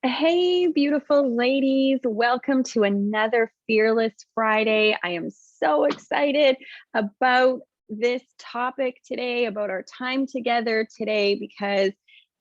Hey, beautiful ladies. Welcome to another Fearless Friday. I am so excited about this topic today, about our time together today, because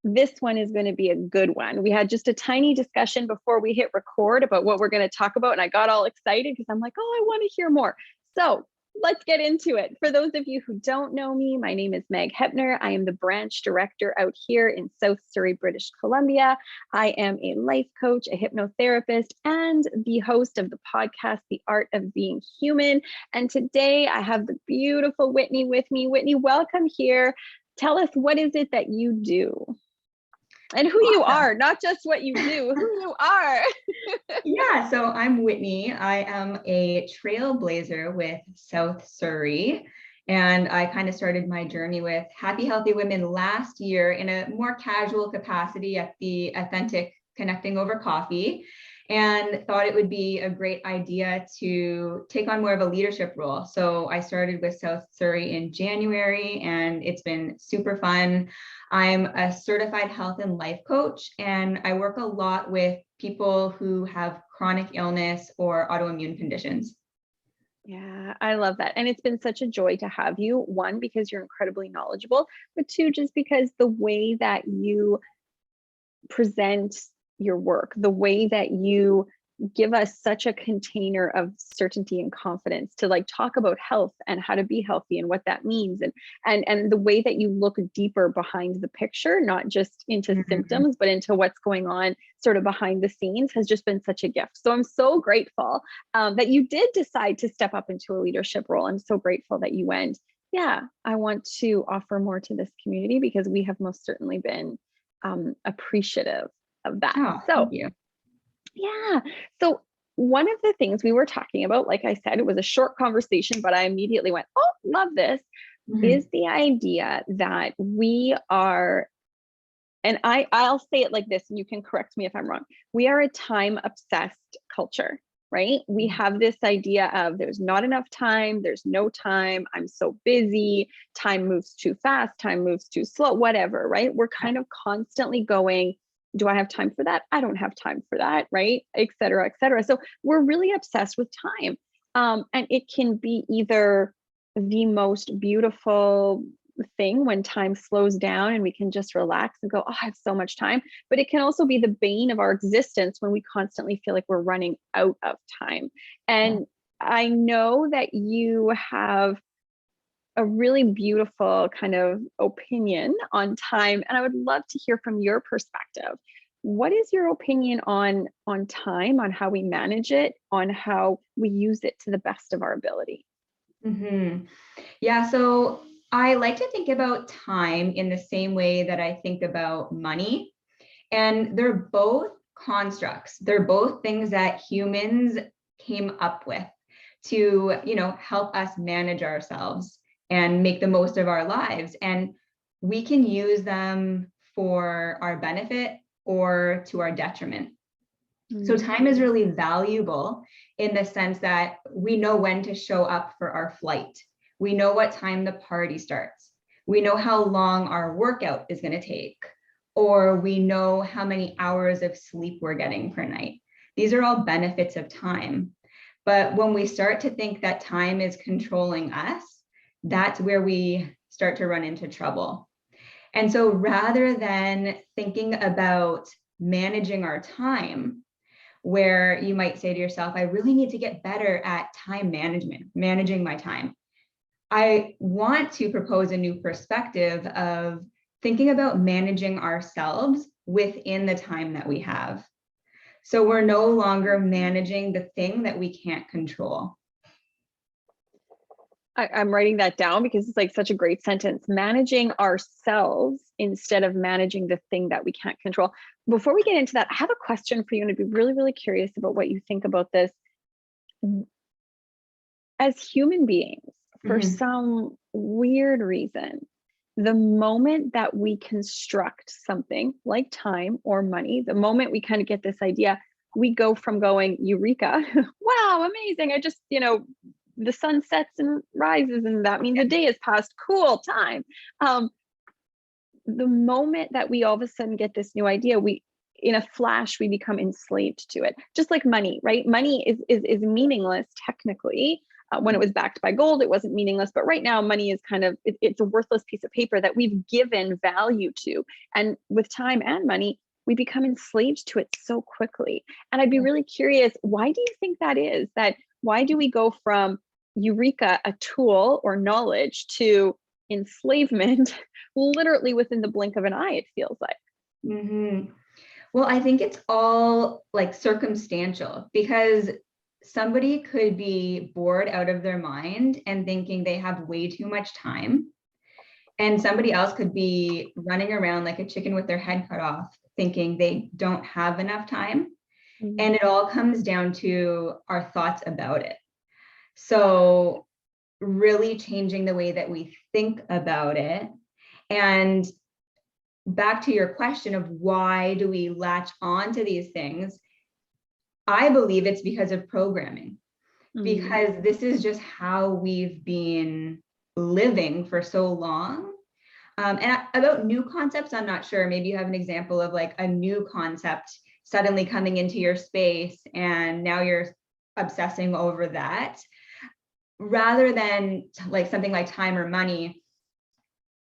this one is going to be a good one. We had just a tiny discussion before we hit record about what we're going to talk about, and I got all excited because I'm like, oh, I want to hear more. So let's get into it. For those of you who don't know me, my name is Meg Hepner. I am the branch director out here in South Surrey, British Columbia. I am a life coach, a hypnotherapist, and the host of the podcast, The Art of Being Human. And today I have the beautiful Whitney with me. Whitney, welcome here. Tell us, what is it that you do? And who you are, not just what you do, who you are. Yeah, so I'm Whitney. I am a trailblazer with South Surrey. And I kind of started my journey with Happy Healthy Women last year in a more casual capacity at the Authentic Connecting Over Coffee, and thought it would be a great idea to take on more of a leadership role. So I started with South Surrey in January, and it's been super fun. I'm a certified health and life coach, and I work a lot with people who have chronic illness or autoimmune conditions. Yeah, I love that. And it's been such a joy to have you. One, because you're incredibly knowledgeable, but two, just because the way that you present your work, the way that you give us such a container of certainty and confidence to like talk about health and how to be healthy and what that means, and the way that you look deeper behind the picture, not just into symptoms but into what's going on sort of behind the scenes, has just been such a gift. So I'm so grateful that you did decide to step up into a leadership role. I'm so grateful that you went, yeah, I want to offer more to this community, because we have most certainly been appreciative of that. Oh, So thank you. yeah. So one of the things we were talking about, like I said, it was a short conversation, but I immediately went, oh, love this, is the idea that we are, and I'll say it like this, and you can correct me if I'm wrong. We are a time obsessed culture, right? We have this idea of there's not enough time, there's no time, I'm so busy, time moves too fast, time moves too slow, whatever, right? We're kind of constantly going, do I have time for that? I don't have time for that, right? Et cetera, et cetera. So we're really obsessed with time. And it can be either the most beautiful thing when time slows down and we can just relax and go, oh, I have so much time. But it can also be the bane of our existence when we constantly feel like we're running out of time. And I know that you have a really beautiful kind of opinion on time, and I would love to hear from your perspective. What is your opinion on time, on how we manage it, on how we use it to the best of our ability? Yeah, so I like to think about time in the same way that I think about money. And they're both constructs. They're both things that humans came up with to, help us manage ourselves and make the most of our lives. And we can use them for our benefit or to our detriment. So time is really valuable in the sense that we know when to show up for our flight. We know what time the party starts. We know how long our workout is going to take, or we know how many hours of sleep we're getting per night. These are all benefits of time. But when we start to think that time is controlling us, that's where we start to run into trouble. And so rather than thinking about managing our time, where you might say to yourself, I really need to get better at time management, managing my time, I want to propose a new perspective of thinking about managing ourselves within the time that we have. So we're no longer managing the thing that we can't control. I'm writing that down because it's like such a great sentence. Managing ourselves instead of managing the thing that we can't control. Before we get into that, I have a question for you, and I'd be really, really curious about what you think about this. As human beings, for some weird reason, the moment that we construct something like time or money, the moment we kind of get this idea, we go from going, Eureka, wow, amazing. I just, the sun sets and rises, and that means a day has passed. Cool, time. The moment that we all of a sudden get this new idea, we in a flash, we become enslaved to it. Just like money, right? Money is meaningless technically. When it was backed by gold, it wasn't meaningless. But right now, money is kind of, it's a worthless piece of paper that we've given value to. And with time and money, we become enslaved to it so quickly. And I'd be really curious, why do you think that is? That why do we go from eureka, a tool or knowledge, to enslavement literally within the blink of an eye, it feels like? Mm-hmm. Well, I think it's all like circumstantial, because somebody could be bored out of their mind and thinking they have way too much time. And somebody else could be running around like a chicken with their head cut off, thinking they don't have enough time. Mm-hmm. And it all comes down to our thoughts about it. So really changing the way that we think about it. And back to your question of why do we latch on to these things? I believe it's because of programming, because this is just how we've been living for so long. And about new concepts, I'm not sure. Maybe you have an example of like a new concept suddenly coming into your space and now you're obsessing over that. Rather than like something like time or money,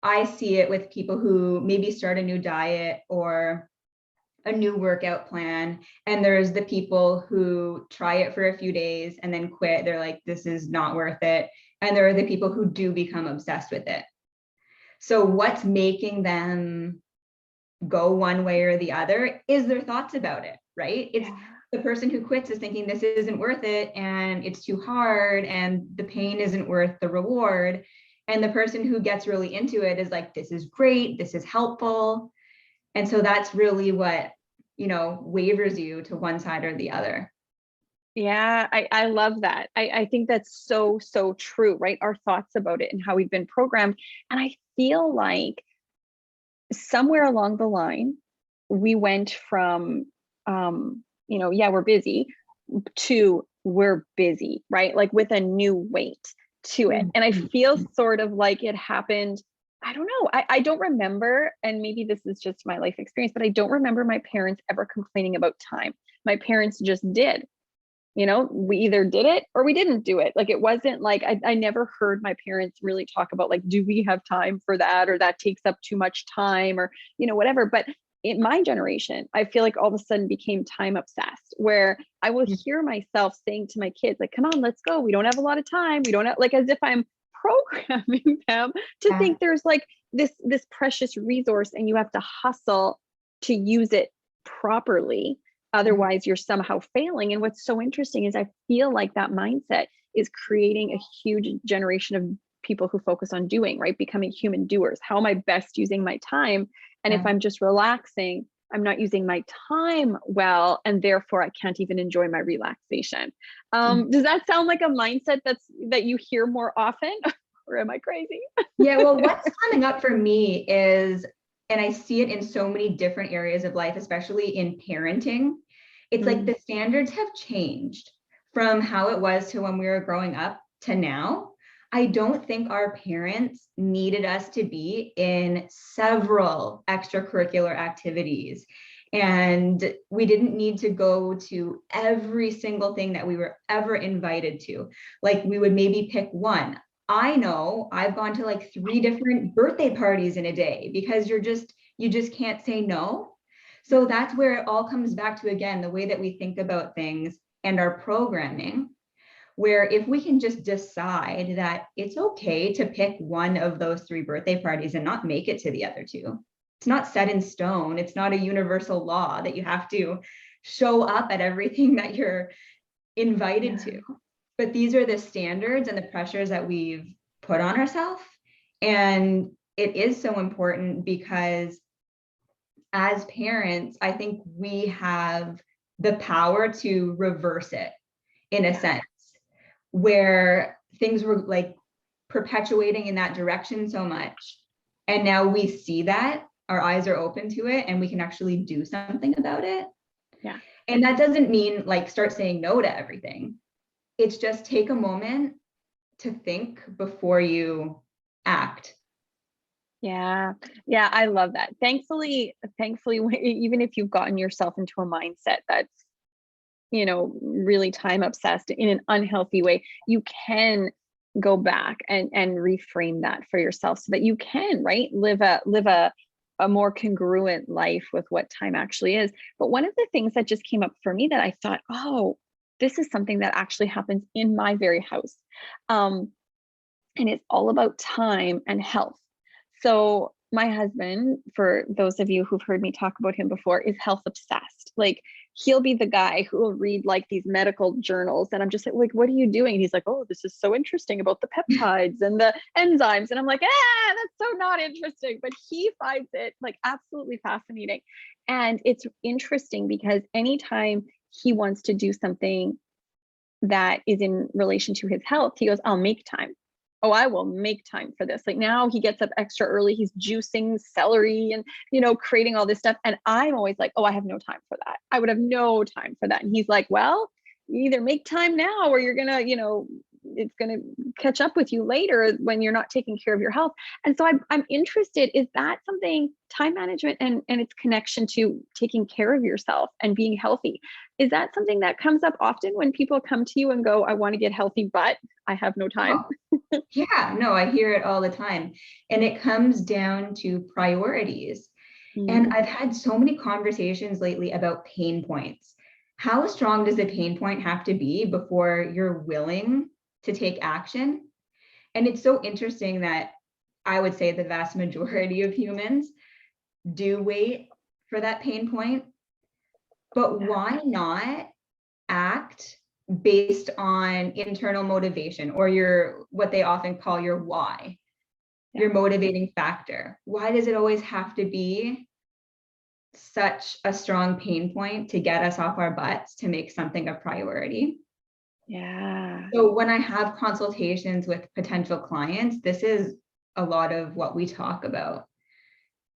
I see it with people who maybe start a new diet or a new workout plan, and there's the people who try it for a few days and then quit. They're like, this is not worth it. And there are the people who do become obsessed with it. So what's making them go one way or the other is their thoughts about it, right? It's the person who quits is thinking this isn't worth it and it's too hard and the pain isn't worth the reward. And the person who gets really into it is like, this is great, this is helpful. And so that's really what, wavers you to one side or the other. Yeah, I love that. I think that's so, so true, right? Our thoughts about it and how we've been programmed. And I feel like somewhere along the line, we went from, yeah, we're busy, to we're busy, right? Like with a new weight to it. And I feel sort of like it happened. I don't know. I don't remember, and maybe this is just my life experience, but I don't remember my parents ever complaining about time. My parents just did. We either did it or we didn't do it. Like, it wasn't like, I never heard my parents really talk about like, do we have time for that? Or that takes up too much time, or, whatever. But in my generation, I feel like all of a sudden became time obsessed, where I will hear myself saying to my kids, like, come on, let's go. We don't have a lot of time. We don't have, like, as if I'm programming them to think there's like this precious resource and you have to hustle to use it properly. Otherwise, you're somehow failing. And what's so interesting is I feel like that mindset is creating a huge generation of people who focus on doing, right? Becoming human doers. How am I best using my time? And if I'm just relaxing, I'm not using my time well, and therefore I can't even enjoy my relaxation. Does that sound like a mindset that you hear more often? Or am I crazy? Yeah, well, what's coming up for me is, and I see it in so many different areas of life, especially in parenting, it's like the standards have changed from how it was to when we were growing up to now. I don't think our parents needed us to be in several extracurricular activities. And we didn't need to go to every single thing that we were ever invited to. Like, we would maybe pick one. I know I've gone to like 3 different birthday parties in a day, because you just can't say no. So that's where it all comes back to, again, the way that we think about things and our programming, where if we can just decide that it's okay to pick one of those 3 birthday parties and not make it to the other 2. It's not set in stone. It's not a universal law that you have to show up at everything that you're invited to. But these are the standards and the pressures that we've put on ourselves. And it is so important because as parents, I think we have the power to reverse it in a sense, where things were like perpetuating in that direction so much. And now we see that, our eyes are open to it, and we can actually do something about it. Yeah. And that doesn't mean like start saying no to everything. It's just take a moment to think before you act. Yeah. Yeah, I love that. Thankfully, even if you've gotten yourself into a mindset that's, really time obsessed in an unhealthy way, you can go back and reframe that for yourself so that you can, right, live a more congruent life with what time actually is. But one of the things that just came up for me that I thought, oh, this is something that actually happens in my very house. Um, and it's all about time and health. So my husband, for those of you who've heard me talk about him before, is health obsessed. Like he'll be the guy who will read like these medical journals, and I'm just like, what are you doing? And he's like, oh, this is so interesting about the peptides and the enzymes, and I'm like, that's so not interesting. But he finds it like absolutely fascinating, and it's interesting because anytime he wants to do something that is in relation to his health, he goes, I'll make time. Oh, I will make time for this. Like now he gets up extra early, he's juicing celery and, creating all this stuff. And I'm always like, oh, I have no time for that. I would have no time for that. And he's like, well, you either make time now or you're going to, it's going to catch up with you later when you're not taking care of your health. And so I'm interested, is that something, time management and its connection to taking care of yourself and being healthy? Is that something that comes up often when people come to you and go, I want to get healthy, but I have no time? Oh, yeah, no, I hear it all the time. And it comes down to priorities. And Mm, I've had so many conversations lately about pain points. How strong does a pain point have to be before you're willing to take action? And it's so interesting that I would say the vast majority of humans do wait for that pain point, but yeah, why not act based on internal motivation or your what they often call your why, yeah. your motivating factor? Why does it always have to be such a strong pain point to get us off our butts to make something a priority? Yeah. So when I have consultations with potential clients, this is a lot of what we talk about.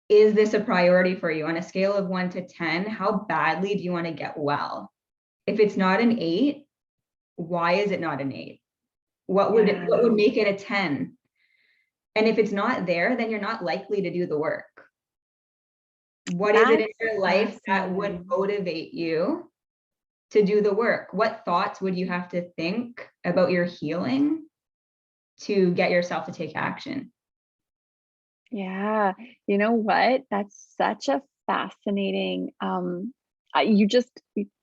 Is this a priority for you on a scale of 1 to 10? How badly do you want to get well? If it's not an 8, why is it not an 8? What Yeah. would make it a 10? And if it's not there, then you're not likely to do the work. What is it in That's your life that would fascinating. motivate you to do the work? What thoughts would you have to think about your healing to get yourself to take action? Yeah. You know what? That's such a fascinating, you just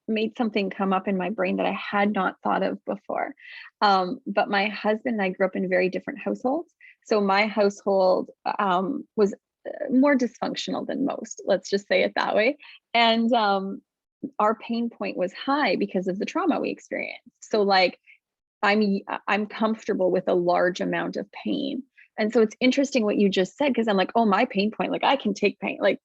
made something come up in my brain that I had not thought of before. But my husband and I grew up in very different households. So my household was more dysfunctional than most, let's just say it that way. And our pain point was high because of the trauma we experienced. So like I'm comfortable with a large amount of pain. And so it's interesting what you just said, because I'm like, oh, my pain point, like I can take pain. Like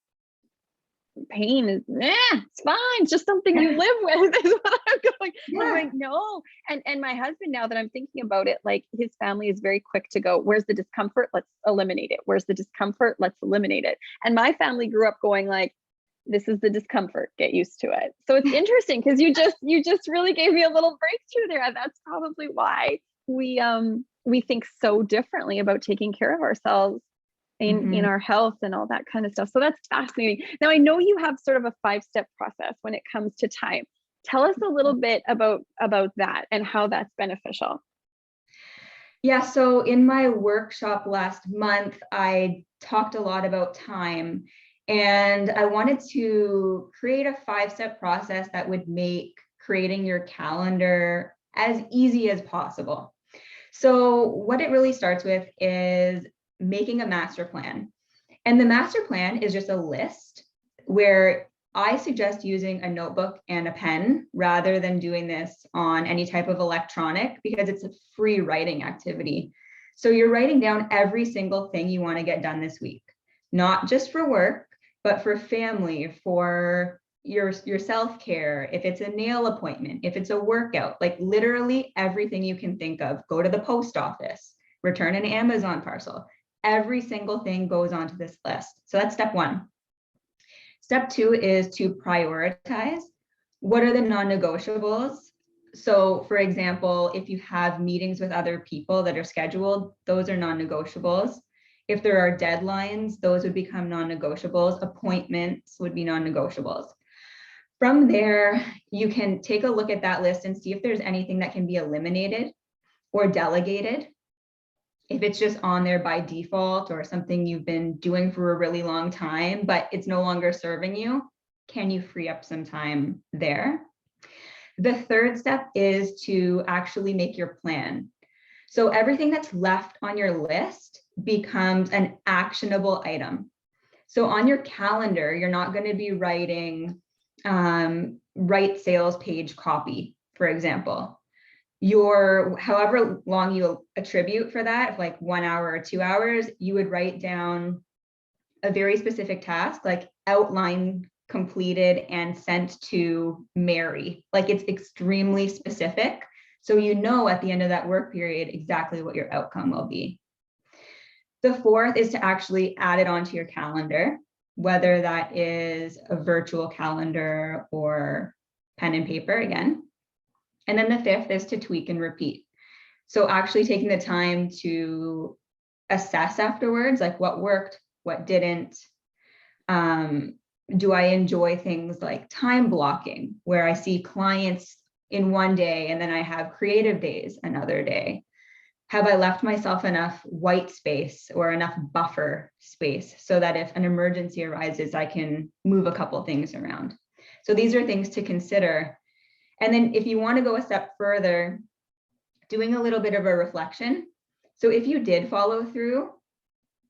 pain is, it's fine. It's just something you live with is what I'm going. I'm Yeah. like, no. And my husband, now that I'm thinking about it, like his family is very quick to go, where's the discomfort? Let's eliminate it. Where's the discomfort? Let's eliminate it. And my family grew up going like, this is the discomfort, get used to it. So it's interesting because you just really gave me a little breakthrough there. And that's probably why we think so differently about taking care of ourselves in Mhm. our health and all that kind of stuff. So that's fascinating. Now I know you have sort of a 5-step process when it comes to time. Tell us a little bit about that and how that's beneficial. Yeah, so in my workshop last month, I talked a lot about time, and I wanted to create a 5-step process that would make creating your calendar as easy as possible. So, what it really starts with is making a master plan. And the master plan is just a list where I suggest using a notebook and a pen rather than doing this on any type of electronic because it's a free writing activity. So you're writing down every single thing you want to get done this week, not just for work, but for family, for your self-care, if it's a nail appointment, if it's a workout, like literally everything you can think of. Go to the post office, return an Amazon parcel. Every single thing goes onto this list. So that's step 1. Step 2 is to prioritize. What are the non-negotiables? So for example, if you have meetings with other people that are scheduled, those are non-negotiables. If there are deadlines, those would become non-negotiables. Appointments would be non-negotiables. From there, you can take a look at that list and see if there's anything that can be eliminated or delegated. If it's just on there by default or something you've been doing for a really long time, but it's no longer serving you, can you free up some time there? The third step is to actually make your plan. So everything that's left on your list becomes an actionable item. So on your calendar, you're not going to be writing write sales page copy, for example. However long you attribute for that, like 1 hour or 2 hours, you would write down a very specific task, like outline completed and sent to Mary. Like it's extremely specific. So you know at the end of that work period exactly what your outcome will be. The fourth is to actually add it onto your calendar, whether that is a virtual calendar or pen and paper again. And then the fifth is to tweak and repeat. So actually taking the time to assess afterwards, like what worked, what didn't. Do I enjoy things like time blocking, where I see clients in one day and then I have creative days another day? Have I left myself enough white space or enough buffer space so that if an emergency arises, I can move a couple things around? So these are things to consider. And then if you want to go a step further, doing a little bit of a reflection. So if you did follow through,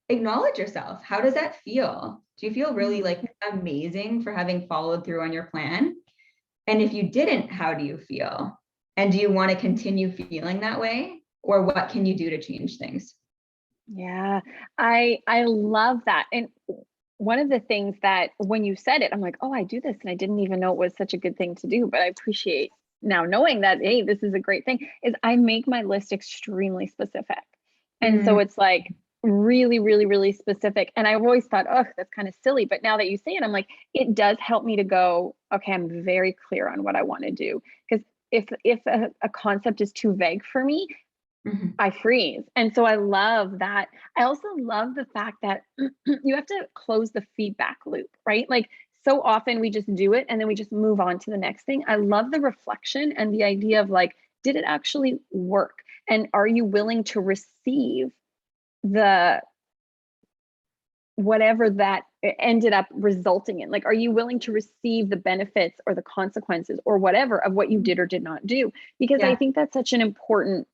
acknowledge yourself. How does that feel? Do you feel really like amazing for having followed through on your plan? And if you didn't, how do you feel? And do you want to continue feeling that way? Or what can you do to change things? Yeah, I love that. And one of the things that when you said it, I'm like, oh, I do this. And I didn't even know it was such a good thing to do, but I appreciate now knowing that, hey, this is a great thing, is I make my list extremely specific. And so it's like really, really, really specific. And I've always thought, oh, that's kind of silly. But now that you say it, I'm like, it does help me to go, okay, I'm very clear on what I want to do. Because if a concept is too vague for me, I freeze. And so I love that. I also love the fact that you have to close the feedback loop, right? Like so often we just do it and then we just move on to the next thing. I love the reflection and the idea of like, did it actually work? And are you willing to receive the whatever that ended up resulting in? Like, are you willing to receive the benefits or the consequences or whatever of what you did or did not do? Because I think that's such an important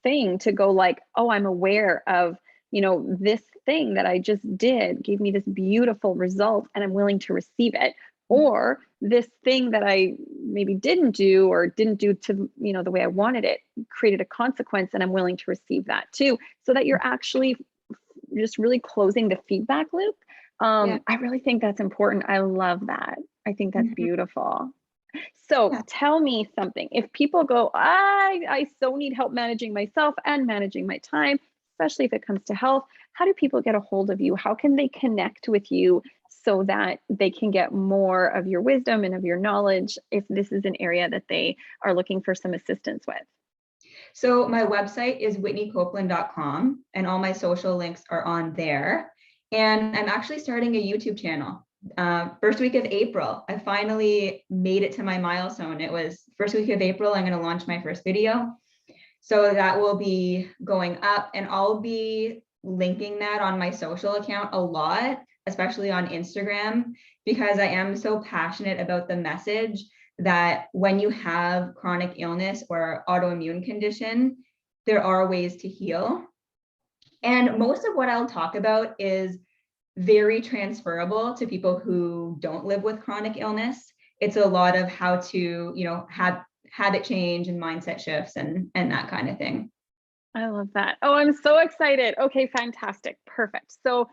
thing to go like, oh, I'm aware of, this thing that I just did gave me this beautiful result and I'm willing to receive it. Or this thing that I maybe didn't do or didn't do to, the way I wanted it, created a consequence and I'm willing to receive that too. So that you're actually just really closing the feedback loop. I really think that's important. I love that. I think that's beautiful. So tell me something. If people go, I so need help managing myself and managing my time, especially if it comes to health, how do people get a hold of you? How can they connect with you so that they can get more of your wisdom and of your knowledge if this is an area that they are looking for some assistance with? So my website is whitneycoupland.com and all my social links are on there. And I'm actually starting a YouTube channel. First week of April, I finally made it to my milestone. It was first week of April, I'm going to launch my first video. So that will be going up and I'll be linking that on my social account a lot, especially on Instagram, because I am so passionate about the message that when you have chronic illness or autoimmune condition, there are ways to heal. And most of what I'll talk about is very transferable to people who don't live with chronic illness. It's a lot of how to, have habit change and mindset shifts and that kind of thing. I love that. Oh, I'm so excited. Okay, fantastic. Perfect. So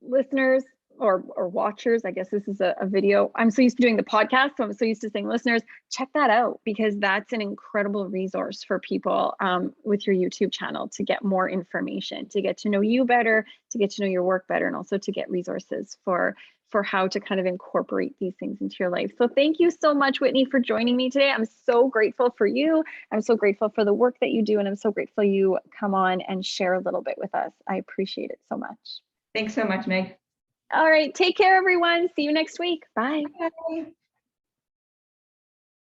listeners or watchers, I guess this is a video. I'm so used to doing the podcast, so I'm so used to saying listeners, check that out because that's an incredible resource for people with your YouTube channel to get more information, to get to know you better, to get to know your work better, and also to get resources for for how to kind of incorporate these things into your life. So thank you so much, Whitney, for joining me today. I'm so grateful for you. I'm so grateful for the work that you do. And I'm so grateful you come on and share a little bit with us. I appreciate it so much. Thanks so much, Meg. All right. Take care, everyone. See you next week. Bye. Bye.